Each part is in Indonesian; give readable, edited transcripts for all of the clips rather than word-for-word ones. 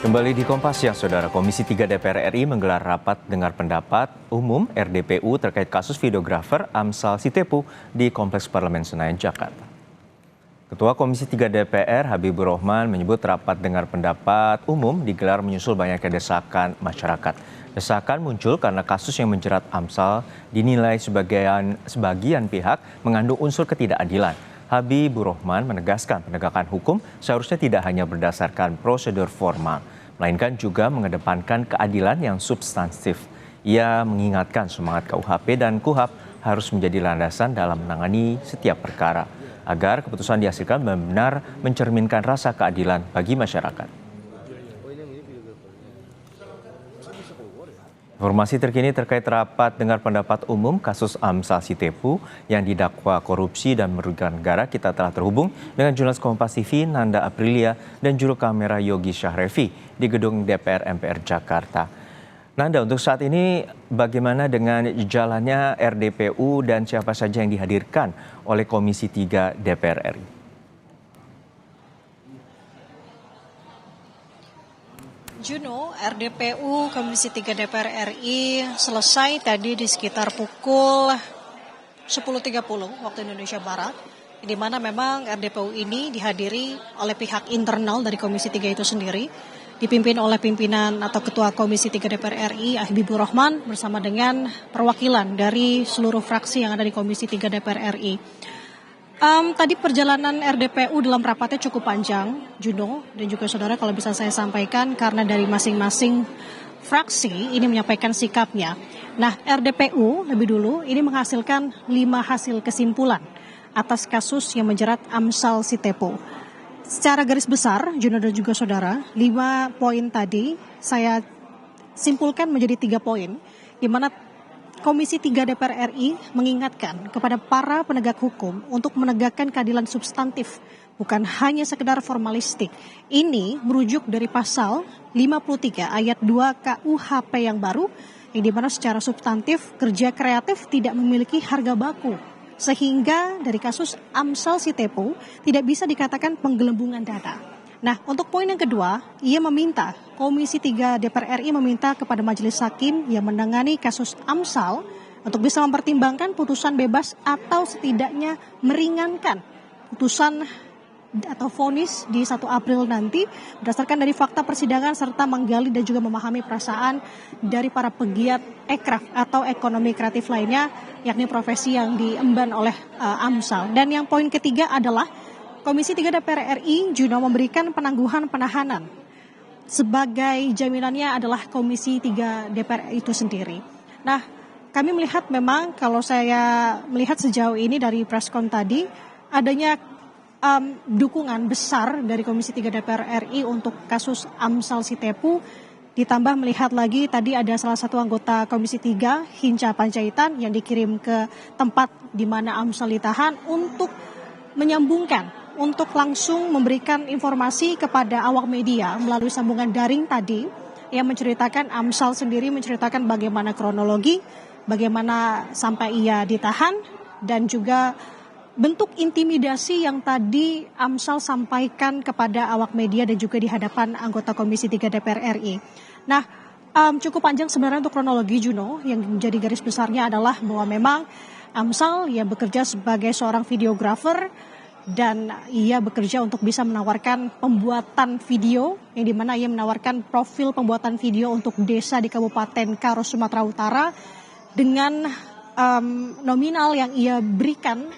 Kembali di Kompas Siang, Saudara. Komisi 3 DPR RI menggelar rapat dengar pendapat umum RDPU terkait kasus videografer Amsal Sitepu di Kompleks Parlemen Senayan, Jakarta. Ketua Komisi 3 DPR Habibur Rahman menyebut rapat dengar pendapat umum digelar menyusul banyaknya desakan masyarakat. Desakan muncul karena kasus yang menjerat Amsal dinilai sebagian pihak mengandung unsur ketidakadilan. Habibur Rahman menegaskan penegakan hukum seharusnya tidak hanya berdasarkan prosedur formal, melainkan juga mengedepankan keadilan yang substantif. Ia mengingatkan semangat KUHP dan KUHAP harus menjadi landasan dalam menangani setiap perkara, agar keputusan dihasilkan benar-benar mencerminkan rasa keadilan bagi masyarakat. Informasi terkini terkait rapat dengar pendapat umum kasus Amsal Sitepu yang didakwa korupsi dan merugikan negara, kita telah terhubung dengan jurnalis Kompas TV Nanda Aprilia dan juru kamera Yogi Syahrevi di gedung DPR MPR Jakarta. Nanda, untuk saat ini bagaimana dengan jalannya RDPU dan siapa saja yang dihadirkan oleh Komisi 3 DPR RI? Juno, RDPU Komisi 3 DPR RI selesai tadi di sekitar pukul 10.30 waktu Indonesia Barat, di mana memang RDPU ini dihadiri oleh pihak internal dari Komisi 3 itu sendiri, dipimpin oleh pimpinan atau Ketua Komisi 3 DPR RI Habibur Rahman bersama dengan perwakilan dari seluruh fraksi yang ada di Komisi 3 DPR RI. Tadi perjalanan RDPU dalam rapatnya cukup panjang, Juno, dan juga saudara, kalau bisa saya sampaikan, karena dari masing-masing fraksi ini menyampaikan sikapnya. Nah, RDPU lebih dulu ini menghasilkan 5 hasil kesimpulan atas kasus yang menjerat Amsal Sitepu. Secara garis besar, Juno dan juga saudara, 5 poin tadi saya simpulkan menjadi 3 poin, di mana Komisi 3 DPR RI mengingatkan kepada para penegak hukum untuk menegakkan keadilan substantif, bukan hanya sekedar formalistik. Ini merujuk dari pasal 53 ayat 2 KUHP yang baru, yang dimana secara substantif kerja kreatif tidak memiliki harga baku. Sehingga dari kasus Amsal Sitepu tidak bisa dikatakan penggelembungan data. Nah, untuk poin yang kedua, ia meminta, Komisi 3 DPR RI meminta kepada Majelis Hakim yang menangani kasus Amsal untuk bisa mempertimbangkan putusan bebas atau setidaknya meringankan putusan atau vonis di 1 April nanti berdasarkan dari fakta persidangan serta menggali dan juga memahami perasaan dari para pegiat ekraf atau ekonomi kreatif lainnya, yakni profesi yang diemban oleh Amsal. Dan yang poin ketiga adalah Komisi 3 DPR RI juga memberikan penangguhan penahanan. Sebagai jaminannya adalah Komisi 3 DPR itu sendiri. Nah, kami melihat memang kalau saya melihat sejauh ini dari preskon tadi, adanya dukungan besar dari Komisi 3 DPR RI untuk kasus Amsal Sitepu. Ditambah melihat lagi tadi ada salah satu anggota Komisi 3, Hinca Panjaitan, yang dikirim ke tempat di mana Amsal ditahan untuk menyambungkan, untuk langsung memberikan informasi kepada awak media melalui sambungan daring tadi, yang menceritakan Amsal sendiri menceritakan bagaimana kronologi, bagaimana sampai ia ditahan, dan juga bentuk intimidasi yang tadi Amsal sampaikan kepada awak media dan juga di hadapan anggota Komisi 3 DPR RI. Nah, cukup panjang sebenarnya untuk kronologi, Juno, yang menjadi garis besarnya adalah bahwa memang Amsal ia bekerja sebagai seorang videografer dan ia bekerja untuk bisa menawarkan pembuatan video, yang dimana ia menawarkan profil pembuatan video untuk desa di Kabupaten Karo, Sumatera Utara dengan nominal yang ia berikan,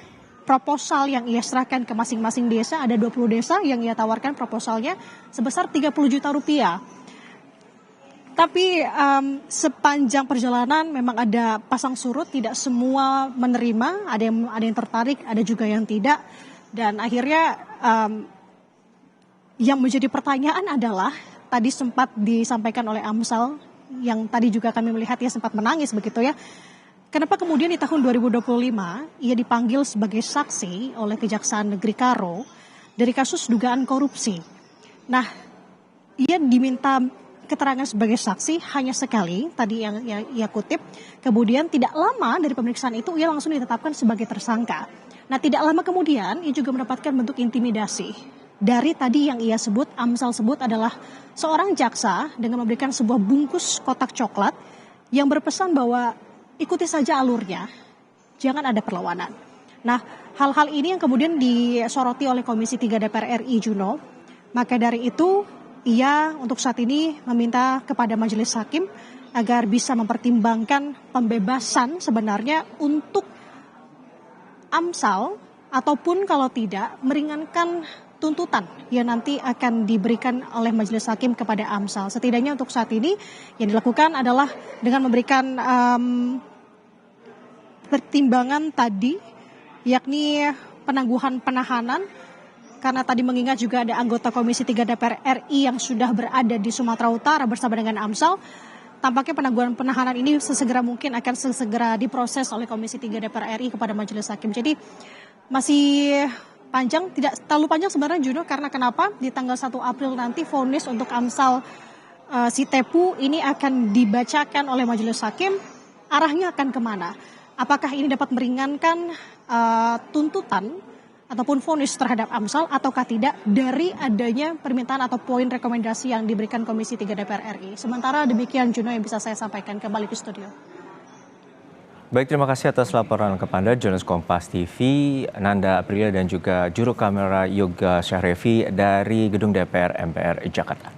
proposal yang ia serahkan ke masing-masing desa. Ada 20 desa yang ia tawarkan proposalnya sebesar 30 juta rupiah. Tapi sepanjang perjalanan memang ada pasang surut, tidak semua menerima, ada yang tertarik, ada juga yang tidak. Dan akhirnya yang menjadi pertanyaan adalah tadi sempat disampaikan oleh Amsal, yang tadi juga kami melihat ia sempat menangis begitu ya. Kenapa kemudian di tahun 2025 ia dipanggil sebagai saksi oleh Kejaksaan Negeri Karo dari kasus dugaan korupsi. Nah, ia diminta keterangan sebagai saksi hanya sekali, tadi yang ia kutip. Kemudian tidak lama dari pemeriksaan itu ia langsung ditetapkan sebagai tersangka. Nah, tidak lama kemudian ia juga mendapatkan bentuk intimidasi dari tadi yang ia sebut, Amsal sebut adalah seorang jaksa dengan memberikan sebuah bungkus kotak coklat yang berpesan bahwa ikuti saja alurnya, jangan ada perlawanan. Nah, hal-hal ini yang kemudian disoroti oleh Komisi 3 DPR RI, Juno. Maka dari itu, ia untuk saat ini meminta kepada majelis hakim agar bisa mempertimbangkan pembebasan sebenarnya untuk Amsal, ataupun kalau tidak meringankan tuntutan yang nanti akan diberikan oleh majelis hakim kepada Amsal. Setidaknya untuk saat ini yang dilakukan adalah dengan memberikan pertimbangan tadi, yakni penangguhan penahanan, karena tadi mengingat juga ada anggota Komisi 3 DPR RI yang sudah berada di Sumatera Utara bersama dengan Amsal. Tampaknya penangguhan penahanan ini sesegera mungkin akan sesegera diproses oleh Komisi 3 DPR RI kepada majelis hakim. Jadi masih panjang, tidak terlalu panjang sebenarnya, Juno, karena kenapa di tanggal 1 April nanti vonis untuk Amsal Sitepu ini akan dibacakan oleh majelis hakim. Arahnya akan kemana? Apakah ini dapat meringankan tuntutan ataupun vonis terhadap Amsal ataukah tidak dari adanya permintaan atau poin rekomendasi yang diberikan Komisi 3 DPR RI. Sementara demikian, Juno, yang bisa saya sampaikan. Kembali ke studio. Baik, terima kasih atas laporan kepada jurnalis Kompas TV, Nanda Aprilia dan juga juru kamera Yoga Syahrevi dari Gedung DPR MPR Jakarta.